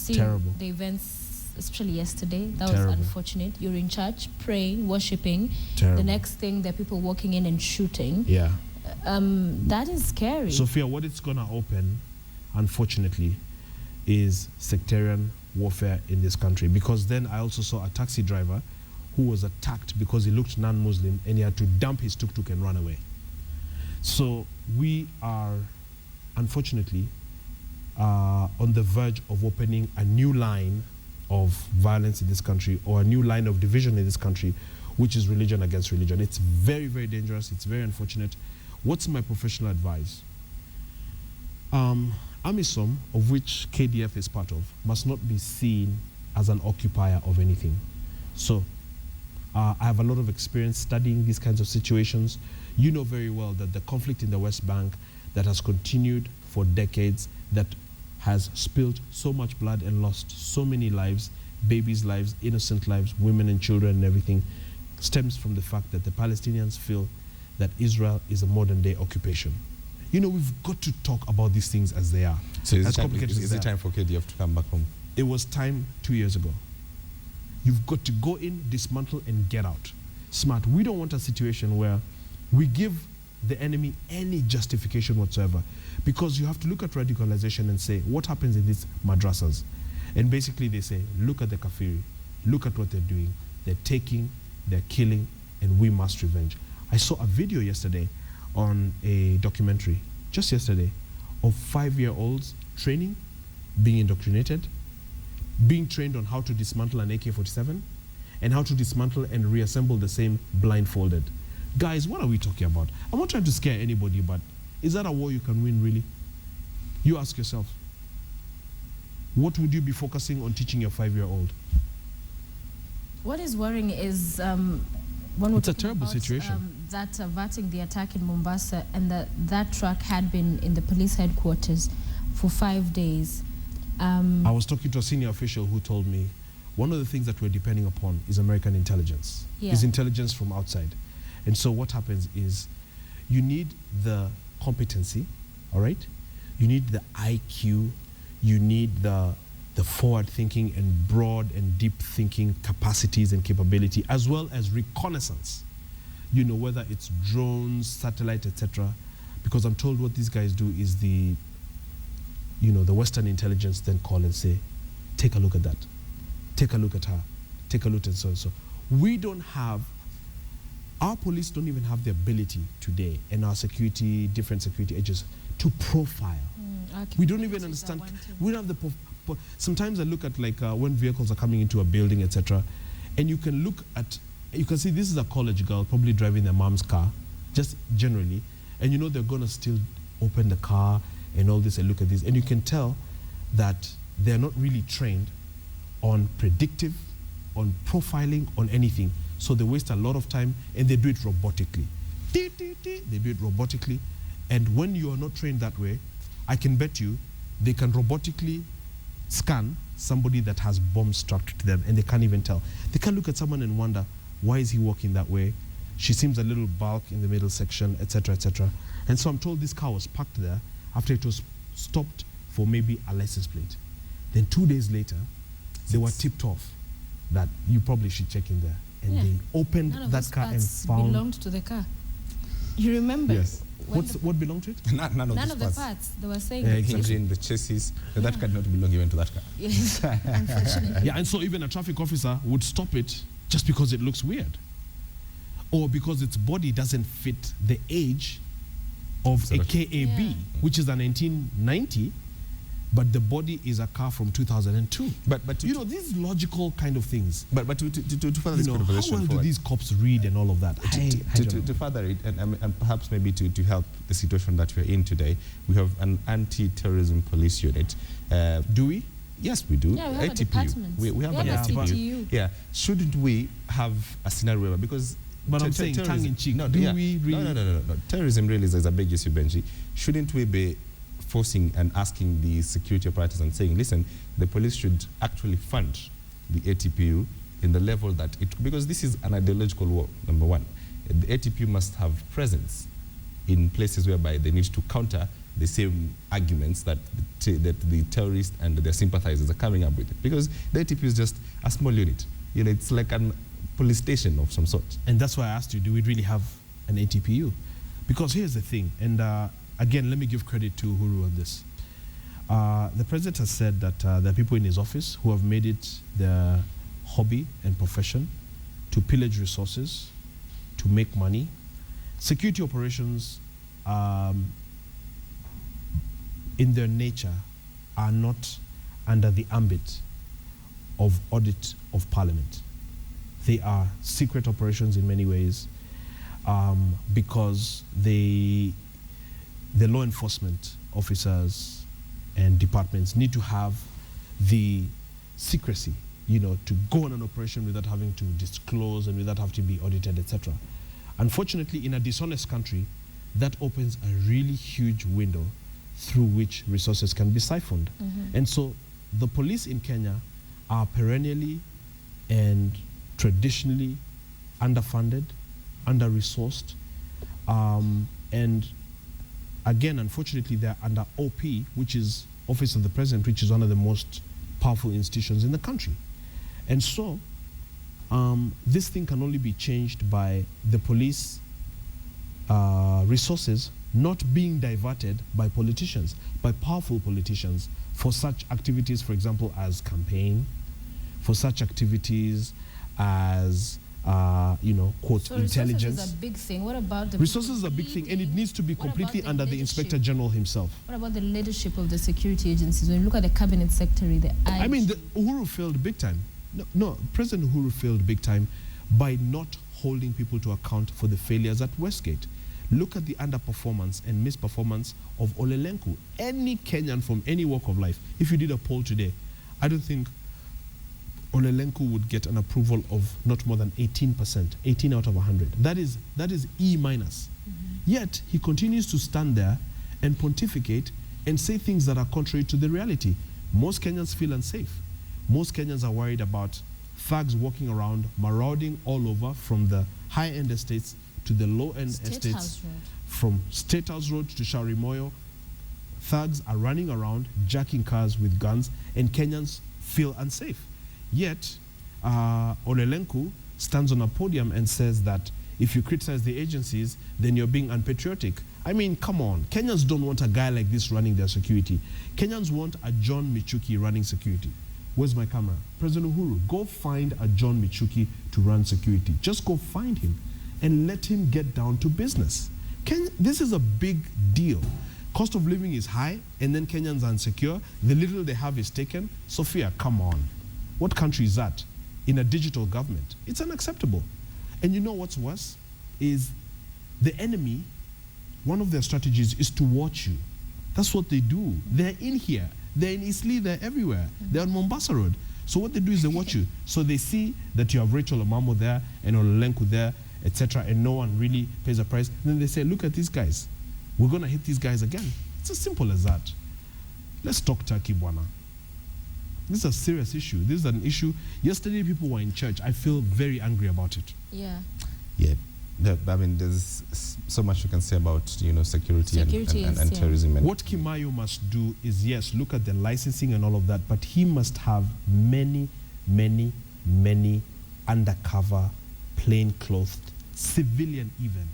seen Terrible. the events, especially yesterday. That Terrible. was unfortunate. You're in church, praying, worshiping. Terrible. The next thing, there are people walking in and shooting. Yeah. That is scary. Sophia, what it's going to open, unfortunately, is sectarian warfare in this country. Because then I also saw a taxi driver who was attacked because he looked non-Muslim and he had to dump his tuk-tuk and run away. So we are, unfortunately, on the verge of opening a new line of violence in this country, or a new line of division in this country, which is religion against religion. It's very, very dangerous. It's very unfortunate. What's my professional advice? AMISOM, of which KDF is part of, must not be seen as an occupier of anything. So I have a lot of experience studying these kinds of situations. You know very well that the conflict in the West Bank that has continued for decades, that has spilled so much blood and lost so many lives, babies' lives, innocent lives, women and children and everything, stems from the fact that the Palestinians feel that Israel is a modern-day occupation. You know, we've got to talk about these things as they are. So is it time for KDF to come back home? It was time 2 years ago. You've got to go in, dismantle, and get out. Smart. We don't want a situation where we give the enemy any justification whatsoever, because you have to look at radicalization and say, what happens in these madrasas? And basically they say, look at the kafiri, look at what they're doing. They're taking, they're killing, and we must revenge. I saw a video yesterday on a documentary, just yesterday, of 5-year-olds training, being indoctrinated, being trained on how to dismantle an AK-47 and how to dismantle and reassemble the same blindfolded. Guys, what are we talking about? I'm not trying to scare anybody, but is that a war you can win, really? You ask yourself, what would you be focusing on teaching your 5-year-old? What is worrying is when it's a terrible situation. That averting the attack in Mombasa, and that truck had been in the police headquarters for 5 days. I was talking to a senior official who told me one of the things that we're depending upon is American intelligence. Yeah. Is intelligence from outside. And so what happens is you need the competency, all right? You need the IQ, you need the forward thinking and broad and deep thinking capacities and capability, as well as reconnaissance. You know, whether it's drones, satellite, etc. Because I'm told what these guys do is the Western intelligence then call and say, take a look at that, take a look at her, take a look at so and so. We don't have, our police don't even have the ability today, and our different security agents, to profile. We don't even understand. We don't have the. Sometimes I look at when vehicles are coming into a building, etc., and you can look at, you can see this is a college girl probably driving their mom's car, just generally, and you know they're gonna still open the car and all this and look at this, and you can tell that they're not really trained on predictive, on profiling, on anything. So they waste a lot of time and they do it robotically. They do it robotically, and when you are not trained that way, I can bet you they can robotically scan somebody that has bombs strapped to them and they can't even tell. They can look at someone and wonder, why is he walking that way? She seems a little bulk in the middle section, etc., etc. And so I'm told this car was parked there after it was stopped for maybe a license plate. Then 2 days later, they were tipped off that you probably should check in there. And they opened that car and found... belonged to the car. You remember? Yes. What belonged to it? None of the parts. They were saying including the chassis. That car did not belong even to that car. Yes, unfortunately. Yeah, and so even a traffic officer would stop it just because it looks weird, or because its body doesn't fit the age of a KAB, which is a 1990, but the body is a car from 2002. But you know, these logical kind of things. But to further this conversation, how well do these cops read and all of that? To further it, and perhaps maybe to help the situation that we're in today, we have an anti-terrorism police unit. Do we? Yes, we do. Yeah, we have ATPU. a department. We have an ATPU. Yeah. Shouldn't we have a scenario where, because but I'm saying tongue in cheek. No, we really? No. Terrorism really is a big issue, Benji. Shouldn't we be forcing and asking the security apparatus and saying, listen, the police should actually fund the ATPU in the level that it, because this is an ideological war, number one. The ATPU must have presence in places whereby they need to counter the same arguments that that the terrorists and their sympathizers are coming up with. Because the ATP is just a small unit. You know, it's like a police station of some sort. And that's why I asked you, do we really have an ATPU? Because here's the thing, and again, let me give credit to Uhuru on this. The president has said that there are people in his office who have made it their hobby and profession to pillage resources, to make money. Security operations, in their nature, are not under the ambit of audit of parliament. They are secret operations in many ways, because the law enforcement officers and departments need to have the secrecy, you know, to go on an operation without having to disclose and without having to be audited, etc. Unfortunately, in a dishonest country, that opens a really huge window through which resources can be siphoned. And so the police in Kenya are perennially and traditionally underfunded, under-resourced, and again, unfortunately, they're under OP, which is Office of the President, which is one of the most powerful institutions in the country. And so, this thing can only be changed by the police resources not being diverted by politicians, by powerful politicians, for such activities, for example, as campaign, for such activities as you know, quote, So intelligence. resources is a big thing. What about the Resources is a big thing, and it needs to be What about completely the under the leadership? Inspector General himself. What about the leadership of the security agencies? When you look at the cabinet secretary, the IG. I mean, Uhuru failed big time. No, President Uhuru failed big time by not holding people to account for the failures at Westgate. Look at the underperformance and misperformance of Ole Lenku. Any Kenyan from any walk of life, if you did a poll today, I don't think Ole Lenku would get an approval of not more than 18%, 18 out of 100. That is E minus. Yet, he continues to stand there and pontificate and say things that are contrary to the reality. Most Kenyans feel unsafe. Most Kenyans are worried about thugs walking around, marauding all over, from the high-end estates to the low-end State estates. House Road. From State House Road to Shauri Moyo. Thugs are running around, jacking cars with guns, and Kenyans feel unsafe. Yet, Ole Lenku stands on a podium and says that if you criticize the agencies, then you're being unpatriotic. I mean, come on. Kenyans don't want a guy like this running their security. Kenyans want a John Michuki running security. Where's my camera? President Uhuru, go find a John Michuki to run security. Just go find him and let him get down to business. This is a big deal. Cost of living is high, and then Kenyans are insecure. The little they have is taken. Sophia, come on. What country is that? In a digital government. It's unacceptable. And you know what's worse? Is the enemy, one of their strategies is to watch you. That's what they do. They're in here. They're in Eastleigh, they're everywhere. They're on Mombasa Road. So what they do is they watch you. So they see that you have Rachel Omamo there and Ole Lenku there, etc., and no one really pays a price. Then they say, look at these guys. We're going to hit these guys again. It's as simple as that. Let's talk Turkey, Bwana. This is a serious issue. This is an issue. Yesterday, people were in church. I feel very angry about it. Yeah. Yeah. I mean, there's so much you can say about, you know, security and terrorism. And what Kimayo must do is, yes, look at the licensing and all of that, but he must have many, many, many undercover, plainclothed, civilian even,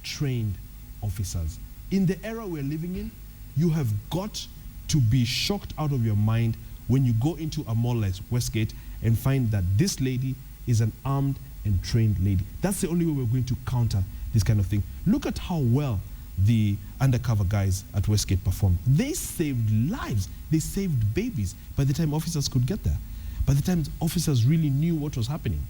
trained officers. In the era we're living in, you have got to be shocked out of your mind when you go into a mall like Westgate and find that this lady is an armed and trained lady. That's the only way we're going to counter this kind of thing. Look at how well the undercover guys at Westgate performed. They saved lives. They saved babies by the time officers could get there. By the time officers really knew what was happening.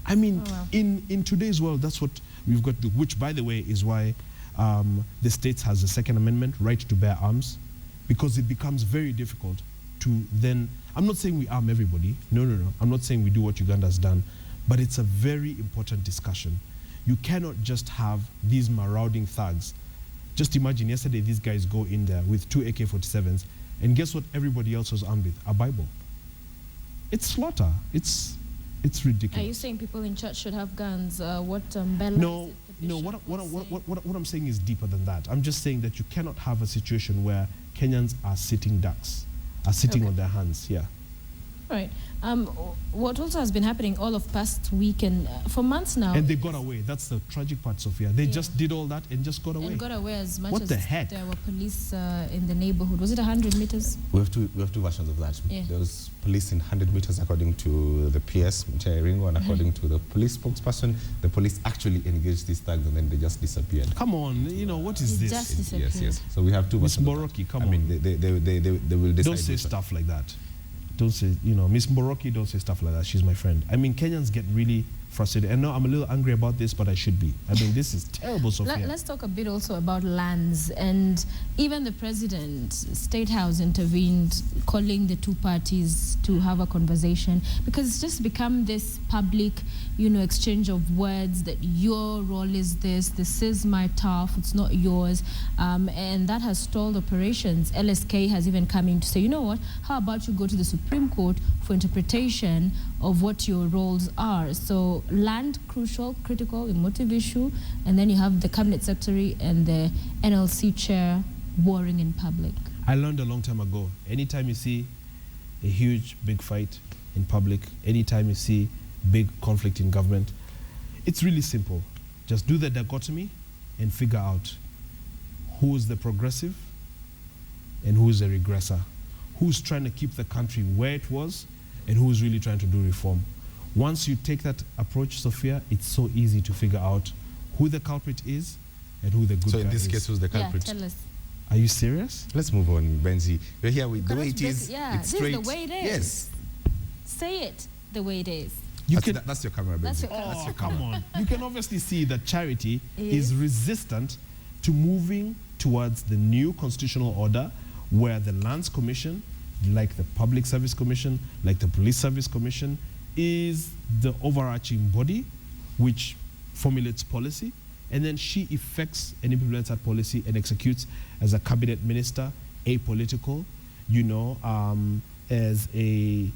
I mean, in today's world, that's what we've got to do, which, by the way, is why the states has the Second Amendment, right to bear arms, because it becomes very difficult to then, I'm not saying we arm everybody, no. I'm not saying we do what Uganda's done, but it's a very important discussion. You cannot just have these marauding thugs. Just imagine yesterday these guys go in there with 2 AK-47s, and guess what everybody else was armed with? A Bible. It's slaughter. It's It's ridiculous. Are you saying people in church should have guns? What Bella? No, is it the no. bishop was saying? What I'm saying is deeper than that. I'm just saying that you cannot have a situation where Kenyans are sitting ducks, are sitting Okay. on their hands. Yeah. Right. What also has been happening all of past week and for months now. And they got away. That's the tragic part, Sophia. They Yeah. just did all that and just got away. and got away as much What as the heck? there were police in the neighborhood. Was it 100 meters? We have two versions of that. Yeah. There was police in 100 meters according to the PS, Mchai Ringo, and according to the police spokesperson, the police actually engaged these thugs and then they just disappeared. Come on, what is It this? just disappeared. Yes. So we have two Miss versions. of Mboroki, that. come I mean, on. they will decide. Don't say which one. stuff like that. Don't say, Miss Mboroki, don't say stuff like that. She's my friend. I mean, Kenyans get really frustrated. And no, I'm a little angry about this, but I should be. I mean, this is terrible, Sophia. Let's talk a bit also about lands. And even the president, State House intervened, calling the two parties to have a conversation, because it's just become this public, exchange of words that your role is this is my turf, it's not yours. And that has stalled operations. LSK has even come in to say, you know what, how about you go to the Supreme Court for interpretation of what your roles are. So land, crucial, critical, emotive issue, and then you have the cabinet secretary and the NLC chair warring in public. I learned a long time ago, anytime you see a huge, big fight in public, anytime you see big conflict in government, it's really simple. Just do the dichotomy and figure out who is the progressive and who is the regressor, who's trying to keep the country where it was and who's really trying to do reform. Once you take that approach, Sophia, it's so easy to figure out who the culprit is and who the good So guy in this is. case, who's the culprit? Yeah, tell us. Are you serious? Let's move on, Benji. We're here with the way it is. Yeah, it's this straight. is the way it is. Yes. Say it the way it is. That's your camera, Benji. That's your Oh, come on. You can obviously see that Charity is resistant to moving towards the new constitutional order where the Lands Commission, like the Public Service Commission, like the Police Service Commission, is the overarching body which formulates policy, and then she effects and implements that policy and executes as a cabinet minister, apolitical, as a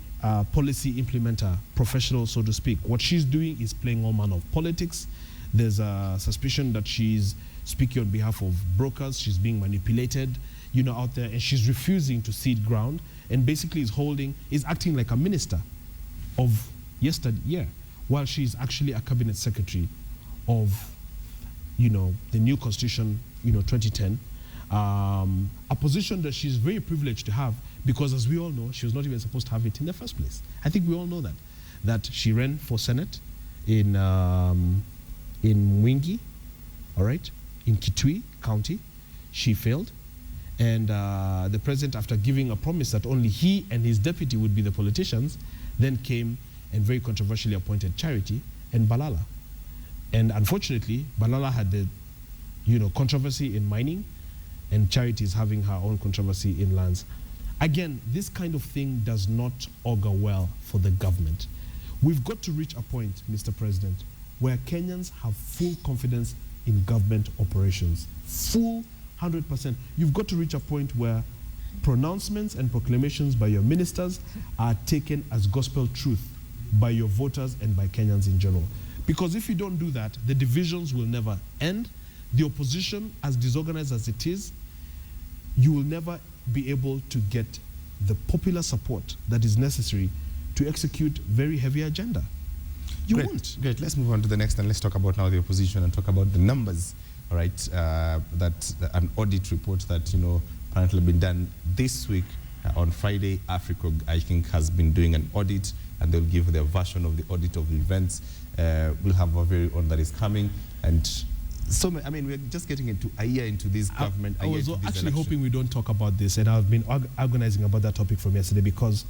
policy implementer, professional, so to speak. What she's doing is playing all manner of politics. There's a suspicion that she's speaking on behalf of brokers. She's being manipulated, out there, and she's refusing to cede ground, and basically is acting like a minister of yesteryear, while she's actually a cabinet secretary of, the new constitution, 2010, a position that she's very privileged to have, because as we all know, she was not even supposed to have it in the first place. I think we all know that she ran for Senate in Mwingi, all right, in Kitui County. She failed. And the president, after giving a promise that only he and his deputy would be the politicians, then came and very controversially appointed Charity and Balala. And unfortunately, Balala had the, controversy in mining, and Charity is having her own controversy in lands. Again, this kind of thing does not augur well for the government. We've got to reach a point, Mr. President, where Kenyans have full confidence in government operations. Full 100%. You've got to reach a point where pronouncements and proclamations by your ministers are taken as gospel truth by your voters and by Kenyans in general. Because if you don't do that, the divisions will never end. The opposition, as disorganized as it is, you will never be able to get the popular support that is necessary to execute very heavy agenda. You won't. Great. Let's move on to the next, and let's talk about now the opposition and talk about the numbers. All right, that an audit report that apparently been done this week on Friday. Africa, I think, has been doing an audit, and they'll give their version of the audit of the events. We'll have a very own that is coming, and so we're just getting into a year into this government. I was actually hoping we don't talk about this, and I've been organizing about that topic from yesterday because,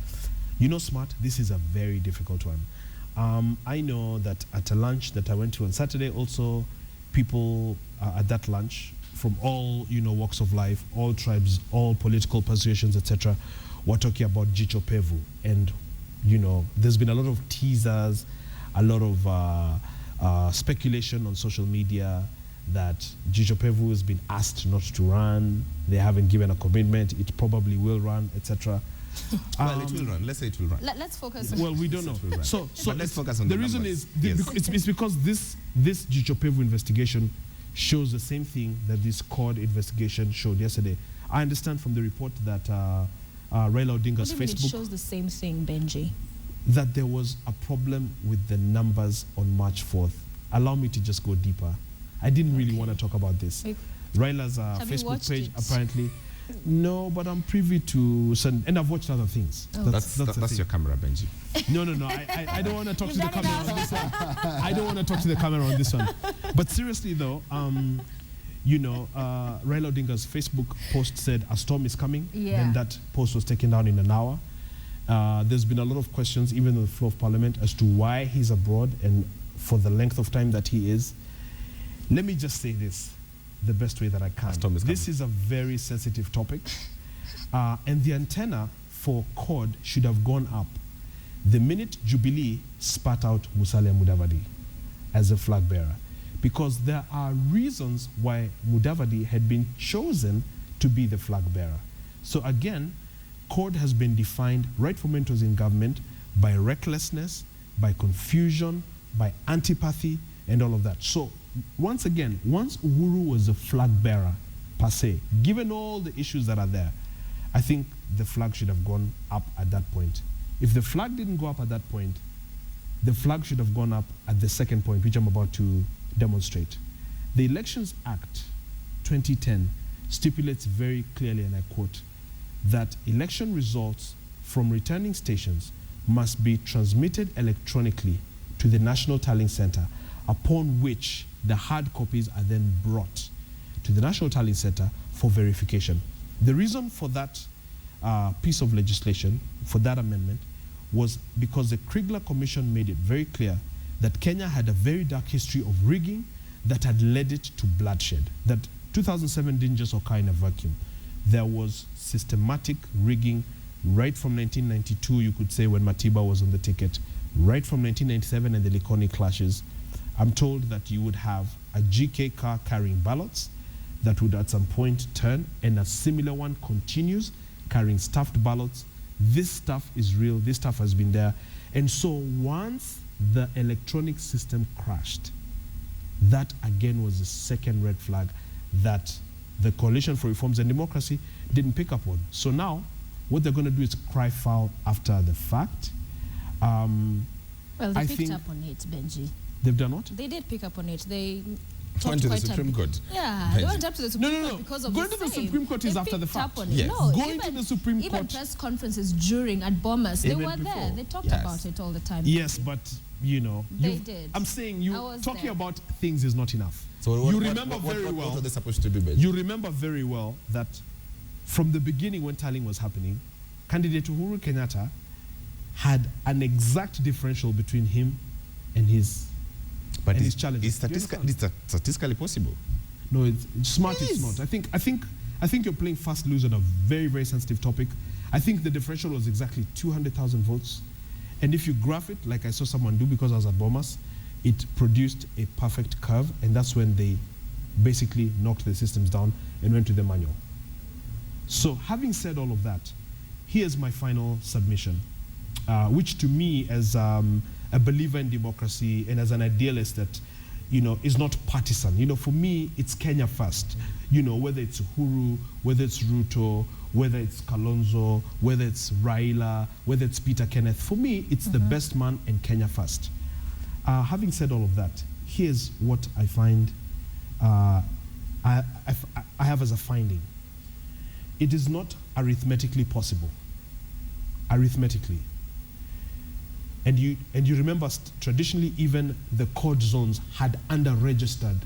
Smart, this is a very difficult one. I know that at a lunch that I went to on Saturday, also people at that lunch from all walks of life, all tribes, all political persuasions, etc., were talking about Jicho Pevu, and there's been a lot of teasers, a lot of speculation on social media that Jicho Pevu has been asked not to run. They haven't given a commitment. It probably will run, etc. Well, it will run. Let's say it will run. Let's focus on Well, we don't know. Right. So But let's focus on the the reason numbers. is Yes. it's because this Gichopevu investigation shows the same thing that this CORD investigation showed yesterday. I understand from the report that Raila Odinga's What do you mean it Facebook shows the same thing, Benji? that there was a problem with the numbers on March 4th. Allow me to just go deeper. I didn't really want to talk about this. Like, Raila's have you Facebook watched page it? apparently. No, but I'm privy to some, and I've watched other things. Oh. That's the thing. your camera, Benji. No. I don't want to talk to You've the done camera on this one. I don't want to talk to the camera on this one. But seriously though, Raila Odinga's Facebook post said a storm is coming. Yeah. Then that post was taken down in an hour. There's been a lot of questions, even on the floor of Parliament, as to why he's abroad and for the length of time that he is. Let me just say this the best way that I can. storm is This coming. is a very sensitive topic. And the antenna for CORD should have gone up the minute Jubilee spat out Musalia Mudavadi as a flag bearer. Because there are reasons why Mudavadi had been chosen to be the flag bearer. So again, CORD has been defined right from when it was in government by recklessness, by confusion, by antipathy, and all of that. So once again, once Uhuru was a flag bearer per se, given all the issues that are there, I think the flag should have gone up at that point. If the flag didn't go up at that point, the flag should have gone up at the second point, which I'm about to demonstrate. The Elections Act 2010 stipulates very clearly, and I quote, that election results from returning stations must be transmitted electronically to the National Tallying Center, upon which the hard copies are then brought to the National Tallying Center for verification. The reason for that piece of legislation, for that amendment, was because the Kriegler Commission made it very clear that Kenya had a very dark history of rigging that had led it to bloodshed. That 2007 didn't just occur in a vacuum. There was systematic rigging right from 1992, you could say, when Matiba was on the ticket, right from 1997 and the Likoni clashes. I'm told that you would have a GK car carrying ballots that would at some point turn, and a similar one continues carrying stuffed ballots. This stuff is real, this stuff has been there. And so once the electronic system crashed, that again was the second red flag that the Coalition for Reforms and Democracy didn't pick up on. So now, what they're going to do is cry foul after the fact. Well, they I picked think up on it, Benji. they've done what? They did pick up on it. They Went to the quite a Supreme bit. Court. Yeah, they Benji. went up to the Supreme no. Court because of Going the to the same. Supreme Court is They after the picked up fact. on it. Yes. No, Going to the Supreme even Court- press conferences during at Bomas, they Even were there. before. They talked Yes. about it all the time. Yes, but They did. I'm saying I was talking there. about things is not enough. So you remember very well. What are they supposed to do, Benji? You remember very well that from the beginning when tallying was happening, candidate Uhuru Kenyatta had an exact differential between him and his But and it's, his challenges. it's, Do you statistica- understand? it's statistically possible. No, it's smart. It It's is. not. I think you're playing fast loose on a very, very sensitive topic. I think the differential was exactly 200,000 votes, and if you graph it, like I saw someone do because I was at Bomas, it produced a perfect curve, and that's when they basically knocked the systems down and went to the manual. So, having said all of that, here's my final submission, which to me, as a believer in democracy and as an idealist that, is not partisan. For me, it's Kenya first. Whether it's Uhuru, whether it's Ruto, whether it's Kalonzo, whether it's Raila, whether it's Peter Kenneth. For me, it's the best man and Kenya first. Having said all of that, here's what I find, I have as a finding. It is not arithmetically possible. Arithmetically. And you remember traditionally even the CORD zones had under-registered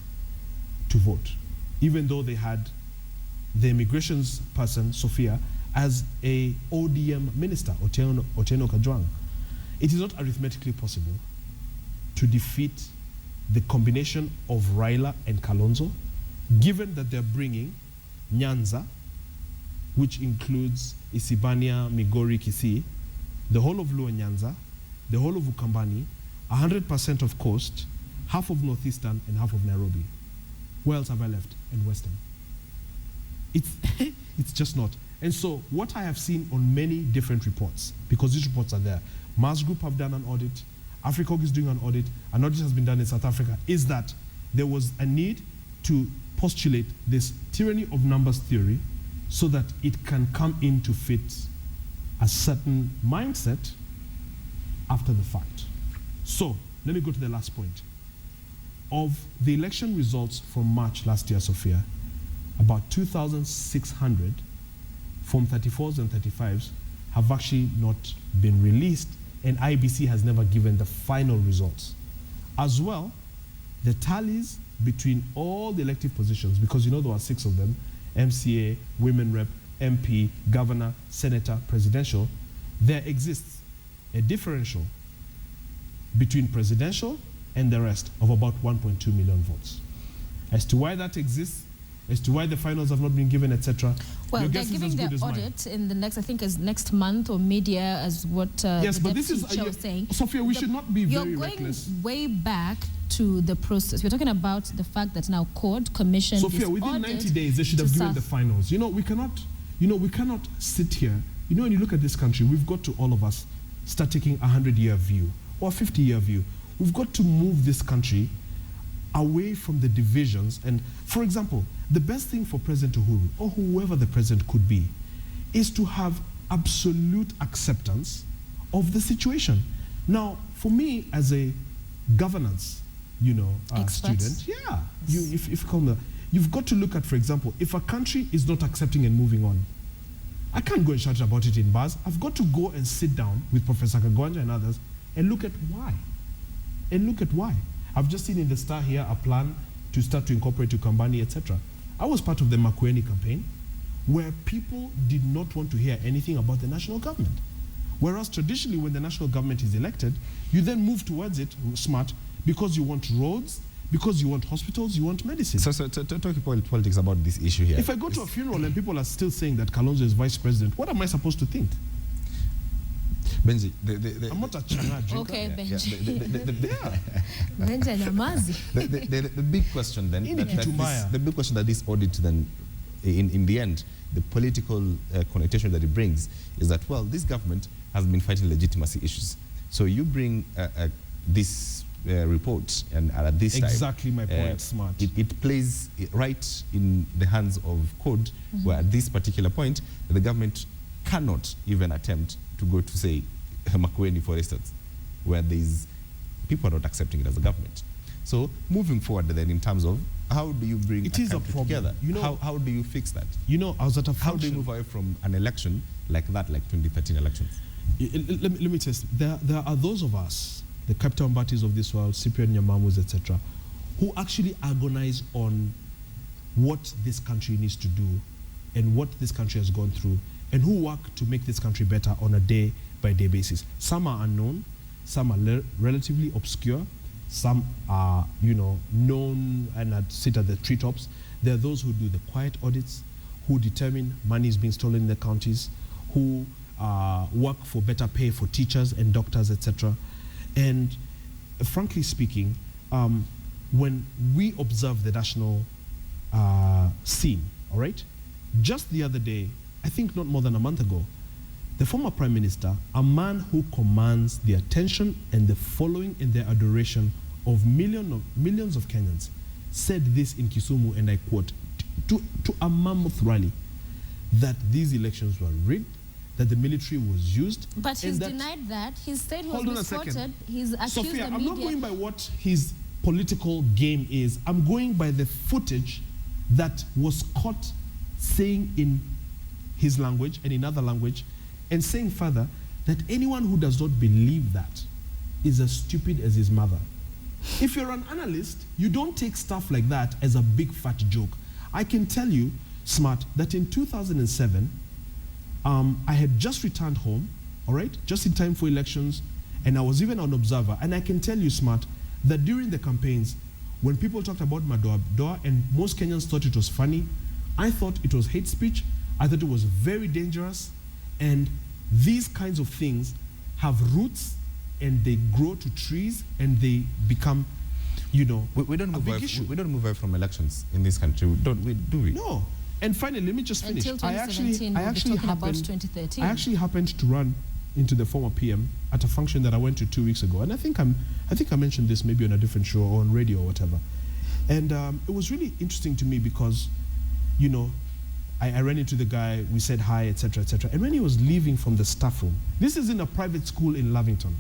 to vote, even though they had the immigrations person, Sophia, as a ODM minister, Otieno Kajwang. It is not arithmetically possible to defeat the combination of Raila and Kalonzo, given that they're bringing Nyanza, which includes Isibania, Migori, Kisii, the whole of Luo Nyanza, the whole of Ukambani, 100% of Coast, half of Northeastern, and half of Nairobi. Where else have I left? And Western. It's just not. And so what I have seen on many different reports, because these reports are there, Mars Group have done an audit, AfriCog is doing an audit has been done in South Africa, is that there was a need to postulate this tyranny of numbers theory so that it can come in to fit a certain mindset after the fact. So, let me go to the last point. Of the election results from March last year, Sophia, about 2,600 Form 34s and 35s have actually not been released, and IBC has never given the final results. As well, the tallies between all the elective positions, because you know there are 6 of them, MCA, Women Rep, MP, Governor, Senator, Presidential, there exists a differential between presidential and the rest of about 1.2 million votes. As to why that exists, as to why the finals have not been given, etc. Well, they're giving their audit in the next, I think, as next month or mid-year, as what yes, the but this is chair was saying. Sophia, we should not be very reckless. You're going way back to the process. We're talking about the fact that now CORD commissioned Sophia, this within audit 90 days, they should have given the finals. You know, we cannot sit here. You know, when you look at this country, we've got to, all of us, start taking a 100-year view or a 50-year view. We've got to move this country away from the divisions. And, for example, the best thing for President Uhuru, or whoever the president could be, is to have absolute acceptance of the situation. Now, for me, as a governance, student, yeah, if you call me, you've got to look at, for example, if a country is not accepting and moving on, I can't go and shout about it in bars. I've got to go and sit down with Professor Kagwanja and others and look at why. I've just seen in the Star here a plan to start to incorporate Ukambani, etc. I was part of the Makueni campaign, where people did not want to hear anything about the national government. Whereas traditionally, when the national government is elected, you then move towards it smart because you want roads, because you want hospitals, you want medicine. So talking politics about this issue here. If I go to a funeral and people are still saying that Kalonzo is vice president, what am I supposed to think? Benji, I'm not a changa drinker. Okay, Benji. The big question then, the big question that this audit then, in the end, the political connotation that it brings is that, well, this government has been fighting legitimacy issues. So you bring this report, and at this time, exactly my point, smart. It plays right in the hands of CORD, where at this particular point, the government cannot even attempt to go to, say, Makueni, for instance, where people are not accepting it as a government. So moving forward then, in terms of how do you bring it is a problem together? You know, how do you fix that? You know, I was at a function. How do you move away from an election like that, like 2013 elections? Let me test. There are those of us, the Captain Mbatis of this world, Cyprian Nyamamus, etc., who actually agonize on what this country needs to do and what this country has gone through, and who work to make this country better on a day-by-day basis. Some are unknown, some are relatively obscure, some are, known and sit at the treetops. There are those who do the quiet audits, who determine money is being stolen in the counties, who work for better pay for teachers and doctors, etc. And frankly speaking, when we observe the national scene, all right, just the other day, I think not more than a month ago, the former Prime Minister, a man who commands the attention and the following and the adoration of millions of Kenyans, said this in Kisumu, and I quote, to a mammoth rally, that these elections were rigged, that the military was used. But he's denied that. He said he was misquoted. He's accused Sophia, the media. I'm not going by what his political game is. I'm going by the footage that was caught saying in his language and in other language, and saying further that anyone who does not believe that is as stupid as his mother. If you're an analyst, you don't take stuff like that as a big fat joke. I can tell you, Smart, that in 2007, I had just returned home, all right, just in time for elections, and I was even an observer. And I can tell you, Smart, that during the campaigns, when people talked about Madoa, and most Kenyans thought it was funny, I thought it was hate speech, I thought it was very dangerous, and these kinds of things have roots, and they grow to trees, and they become, we don't move away. We don't move away from elections in this country, do we? No. And finally, let me just finish. Until 2017, we'll be talking about 2013. I actually happened to run into the former PM at a function that I went to 2 weeks ago, and I think I mentioned this maybe on a different show or on radio or whatever. And it was really interesting to me because, you know, I ran into the guy, we said hi, etc., etc. And when he was leaving from the staff room, this is in a private school in Lavington.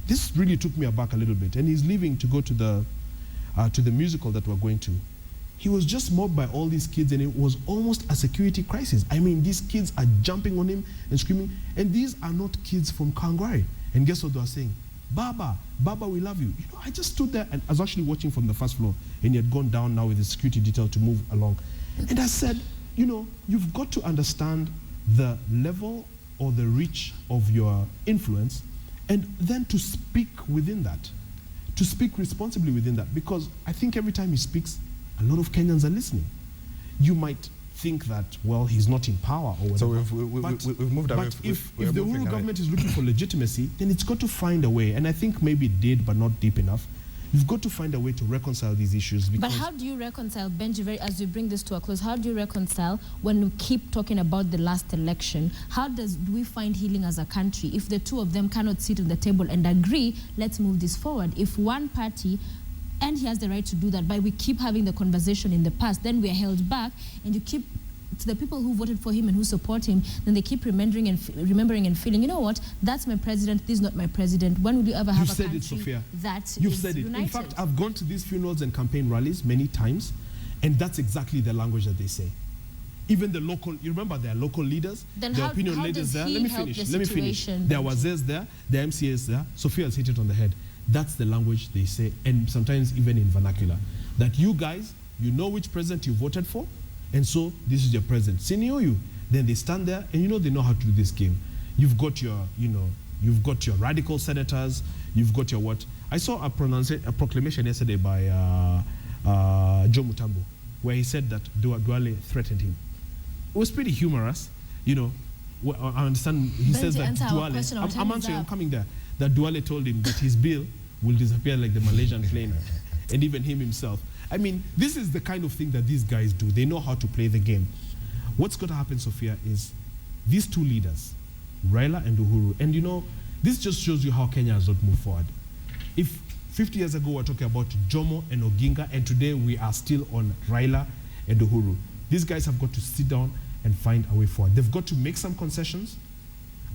This really took me aback a little bit. And he's leaving to go to the musical that we're going to. He was just mobbed by all these kids, and it was almost a security crisis. I mean, these kids are jumping on him and screaming, and these are not kids from Kangwari. And guess what they were saying? Baba, Baba, we love you. You know, I just stood there, and I was actually watching from the first floor, and he had gone down now with the security detail to move along. And I said, you know, you've got to understand the level or the reach of your influence, and then to speak within that, to speak responsibly within that, because I think every time he speaks, a lot of Kenyans are listening. You might think that, well, he's not in power or whatever. So we've moved away. But if the Uhuru government is looking for legitimacy, then it's got to find a way, and I think maybe it did, but not deep enough. You've got to find a way to reconcile these issues. But how do you reconcile, Benji, as we bring this to a close, how do you reconcile when we keep talking about the last election? How do we find healing as a country if the two of them cannot sit on the table and agree, let's move this forward? If one party, and he has the right to do that, but we keep having the conversation in the past, then we are held back, and you keep, to the people who voted for him and who support him, then they keep remembering and feeling, you know what, that's my president, this is not my president. When will you ever have a country that You've is said it. united? In fact, I've gone to these funerals and campaign rallies many times, and that's exactly the language that they say. Even the local, you remember there are local leaders, then the opinion leaders there. Let me finish. There were Wazers there, the MCAs there. Sophia has hit it on the head. That's the language they say, and sometimes even in vernacular. That you guys, you know which president you voted for, and so this is your president. Senior you. Then they stand there, and you know they know how to do this game. You've got your, you know, you've got your radical senators, you've got your what? I saw a proclamation yesterday by Joe Mutambo, where he said that Duale threatened him. It was pretty humorous, you know. I understand, he says that Duale, I'm answering, I'm coming there, that Duale told him that his bill will disappear like the Malaysian plane, and even him himself. I mean, this is the kind of thing that these guys do. They know how to play the game. What's going to happen, Sophia, is these two leaders, Raila and Uhuru, and you know, this just shows you how Kenya has not moved forward. If 50 years ago we were talking about Jomo and Oginga, and today we are still on Raila and Uhuru, these guys have got to sit down and find a way forward. They've got to make some concessions.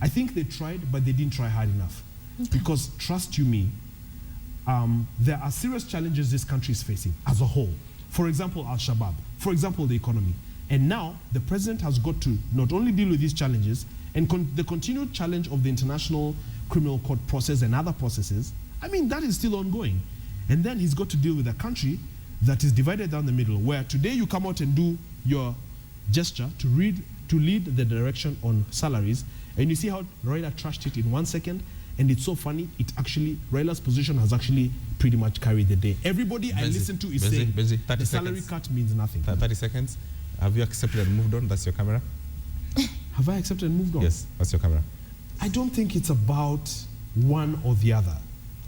I think they tried, but they didn't try hard enough. Okay. Because, trust you me, there are serious challenges this country is facing as a whole. For example, Al-Shabaab. For example, the economy. And now, the president has got to not only deal with these challenges, and the continued challenge of the International Criminal Court process and other processes, I mean, that is still ongoing. And then he's got to deal with a country that is divided down the middle, where today you come out and do your gesture to lead the direction on salaries, and you see how Raila trashed it in 1 second, and it's so funny, Raila's position has actually pretty much carried the day. Everybody I listen to is saying the salary cut means nothing. 30 seconds. Have you accepted and moved on? That's your camera? Have I accepted and moved on? Yes, that's your camera. I don't think it's about one or the other.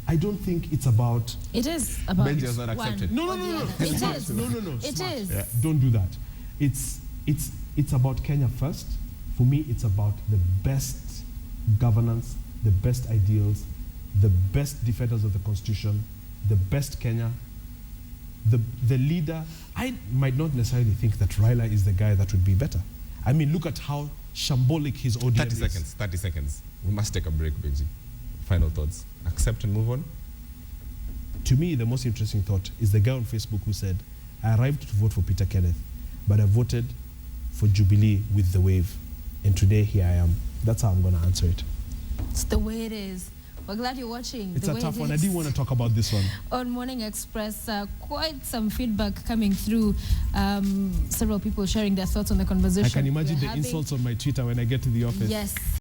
I don't think it's about... It is about Benji has not accepted. No. It is. No. It Smart. is. Yeah. Don't do that. It's about Kenya first. For me, it's about the best governance, the best ideals, the best defenders of the Constitution, the best Kenya, the leader. I might not necessarily think that Raila is the guy that would be better. I mean, look at how shambolic his ODM is. 30 seconds. We must take a break, Benji. Final thoughts. Accept and move on? To me, the most interesting thought is the guy on Facebook who said, I arrived to vote for Peter Kenneth, but I voted for Jubilee with the wave. And today, here I am. That's how I'm going to answer it. It's the way it is. We're glad you're watching. It's a tough one. I didn't want to talk about this one. On Morning Express, quite some feedback coming through. Several people sharing their thoughts on the conversation. I can imagine the insults on my Twitter when I get to the office. Yes.